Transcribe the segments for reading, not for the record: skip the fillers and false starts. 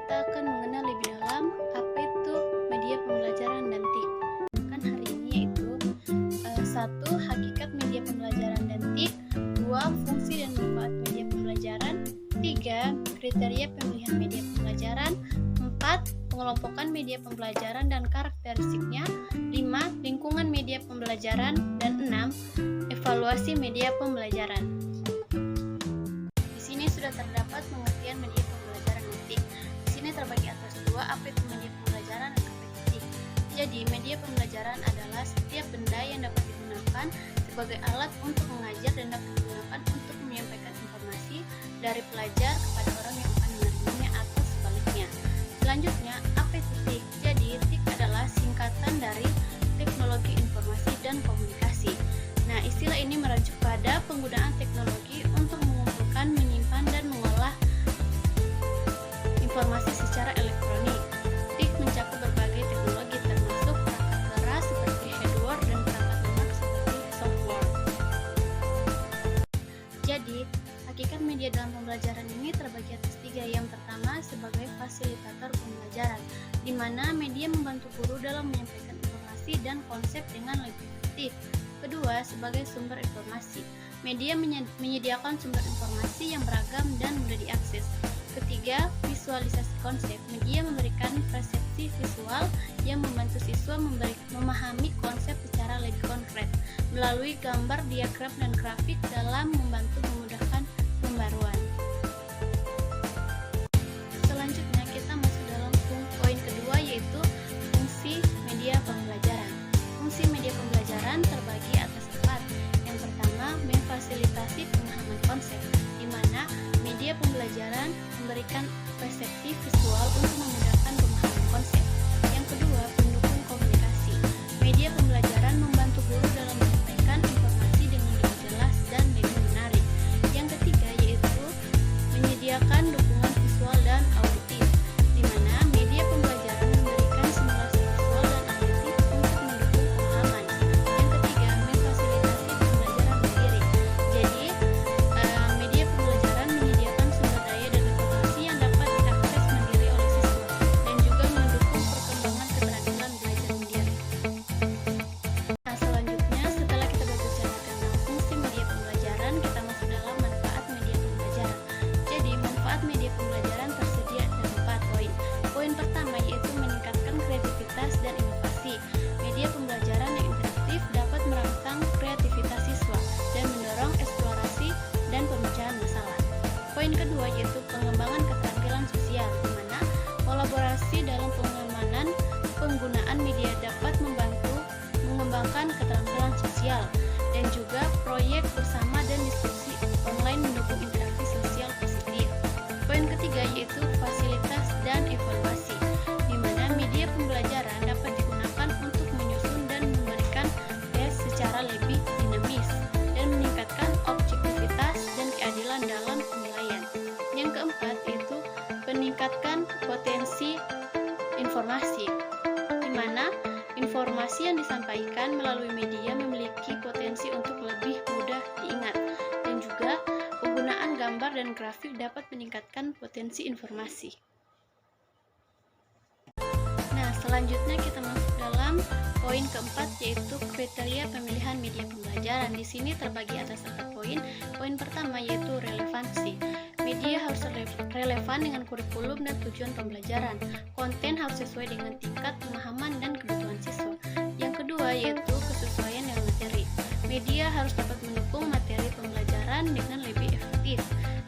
kita akan mengenal lebih dalam apa itu media pembelajaran dan TIK. Kan hari ini yaitu 1. Hakikat media pembelajaran dan TIK, 2. Fungsi dan manfaat media pembelajaran, 3. Kriteria pemilihan media pembelajaran, 4. Pengelompokan media pembelajaran dan karakteristiknya, 5. Lingkungan media pembelajaran, dan 6. Evaluasi media pembelajaran. Di sini sudah terdapat pengertian media pembelajaran dan TIK. Di sini terbagi atas 2, apa itu media pembelajaran dan apa itu TIK. Jadi, media pembelajaran adalah setiap benda yang dapat digunakan sebagai alat untuk mengajar dan dapat digunakan untuk menyampaikan informasi dari pelajar kepada orang yang akan menerimanya atau sebaliknya. Selanjutnya, apa itu TIK? Jadi, TIK adalah singkatan dari teknologi informasi dan komunikasi. Nah, istilah ini merujuk pada penggunaan teknologi untuk mengumpulkan, menyimpan, dan mengolah informasi secara elektronik. TIK mencakup berbagai teknologi termasuk perangkat keras seperti hardware dan perangkat lunak seperti software. Jadi, hakikat media dalam pembelajaran ini terbagi atas 3. Yang pertama, sebagai fasilitator pembelajaran, di mana media membantu guru dalam menyampaikan informasi dan konsep dengan lebih efektif. Kedua, sebagai sumber informasi, media menyediakan sumber informasi yang beragam dan mudah diakses. Ketiga, visualisasi konsep, media memberikan persepsi visual yang membantu siswa memahami konsep secara lebih konkret melalui gambar, diagram, dan grafik dalam membantu memudahkan pembaruan. Selanjutnya kita masuk dalam poin kedua, yaitu fungsi media pembelajaran. Fungsi media pembelajaran terbagi atas 4. Yang pertama, memfasilitasi pemahaman konsep, di mana media pembelajaran memberikan persepsi visual untuk memudahkan pemahaman konsep. Yang kedua, pendukung komunikasi. Media pembelajaran membantu guru dalam menyampaikan informasi dengan lebih jelas dan lebih menarik. Yang ketiga, yaitu menyediakan dukungan visual dan auditif, di mana media pembelajaran memberikan simulasi visual dan auditif untuk mendukung pemahaman. Yang ketiga, memfasilitasi pembelajaran mandiri. Jadi, media pembelajaran menyediakan sumber daya dan informasi yang dapat diakses mandiri oleh siswa dan juga mendukung perkembangan keterampilan belajar mandiri. Nah, selanjutnya setelah kita berbicara tentang fungsi media pembelajaran, kita masuk dalam manfaat media pembelajaran. Jadi, manfaat media pembelajaran tersedia ada 4 poin. Poin pertama yaitu meningkatkan kreativitas dan inovasi. Media pembelajaran yang interaktif dapat merangsang kreativitas siswa dan mendorong eksplorasi dan pemecahan masalah. Poin kedua yaitu pengembangan keterampilan sosial, di mana kolaborasi dalam pengamanan penggunaan media dapat membantu mengembangkan keterampilan sosial, dan juga proyek bersama dan diskusi online mendukung interaksi sosial positif. Poin ketiga yaitu fasilitas dan evaluasi, di mana media pembelajaran dapat digunakan untuk menyusun dan memberikan tes secara lebih dinamis dan meningkatkan objektivitas dan keadilan dalam penilaian. Yang keempat yaitu meningkatkan potensi informasi, di mana informasi yang disampaikan melalui media memiliki potensi untuk lebih mudah diingat, dan juga penggunaan gambar dan grafik dapat meningkatkan potensi informasi. Nah, selanjutnya kita masuk dalam poin keempat, yaitu kriteria pemilihan media pembelajaran. Di sini terbagi atas 4 poin. Poin pertama yaitu relevansi. Media harus relevan dengan kurikulum dan tujuan pembelajaran. Konten harus sesuai dengan tingkat pemahaman dan kebutuhan siswa. Yang kedua yaitu kesesuaian dengan materi. Media harus dapat mendukung materi pembelajaran dengan lebih efektif,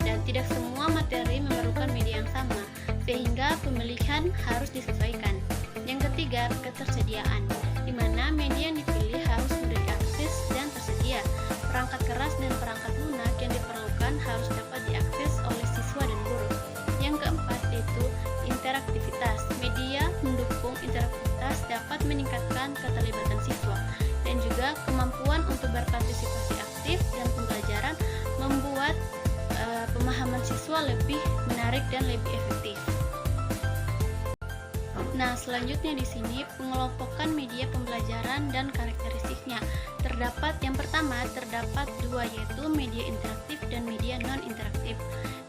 dan tidak semua materi memerlukan media yang sama, sehingga pemilihan harus disesuaikan. Yang ketiga, ketersediaan, di mana media yang dipilih harus mudah diakses dan tersedia. Perangkat keras dan perangkat lunak yang diperlukan harus dapat diakses oleh siswa dan guru. Yang keempat yaitu interaktivitas. Media mendukung interaktivitas dapat meningkatkan keterlibatan siswa, dan juga kemampuan untuk berpartisipasi aktif dan pembelajaran membuat pemahaman siswa lebih menarik dan lebih efektif. Nah, selanjutnya di sini pengelompokan media pembelajaran dan karakteristiknya. Yang pertama terdapat 2, yaitu media interaktif dan media non interaktif.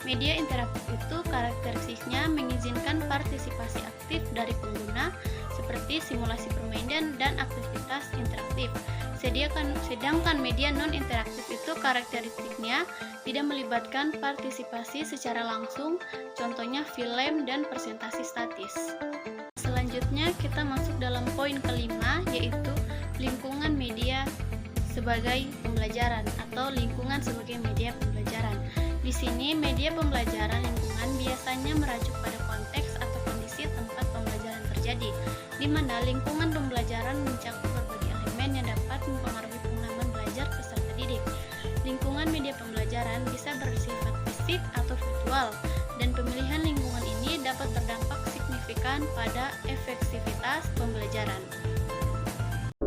Media interaktif itu karakteristiknya mengizinkan partisipasi aktif dari pengguna seperti simulasi permainan dan aktivitas interaktif. Sedangkan media non-interaktif itu karakteristiknya tidak melibatkan partisipasi secara langsung, contohnya film dan presentasi statis. Selanjutnya kita masuk dalam poin kelima, yaitu lingkungan media sebagai pembelajaran atau lingkungan sebagai media pembelajaran. Di sini media pembelajaran lingkungan biasanya merujuk pada konteks atau kondisi tempat pembelajaran terjadi, di mana lingkungan pembelajaran mencakup berbagai elemen yang dapat mempengaruhi pengalaman belajar peserta didik. Lingkungan media pembelajaran bisa bersifat fisik atau virtual, dan pemilihan lingkungan ini dapat berdampak signifikan pada efektivitas pembelajaran.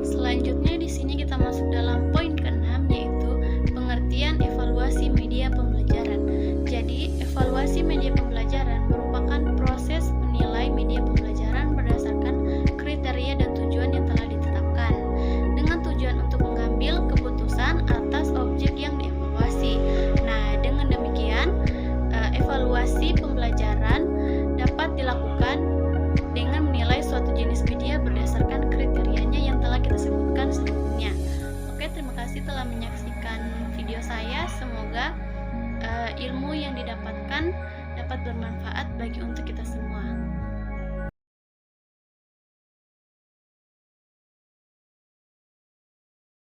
Selanjutnya di sini kita masuk dalam poin ke-6, yaitu pengertian evaluasi media pembelajaran. Jadi, evaluasi media pembelajaran merupakan proses menilai media pembelajaran berdasarkan kriteria dan tujuan yang telah ditetapkan, dengan tujuan untuk mengambil keputusan atas objek yang dievaluasi. Nah, dengan demikian, evaluasi pembelajaran dapat dilakukan dengan menilai suatu jenis media berdasarkan kriterianya yang telah kita sebutkan sebelumnya. Oke, terima kasih telah menyaksikan video saya. Semoga ilmu yang didapatkan dapat bermanfaat bagi untuk kita semua.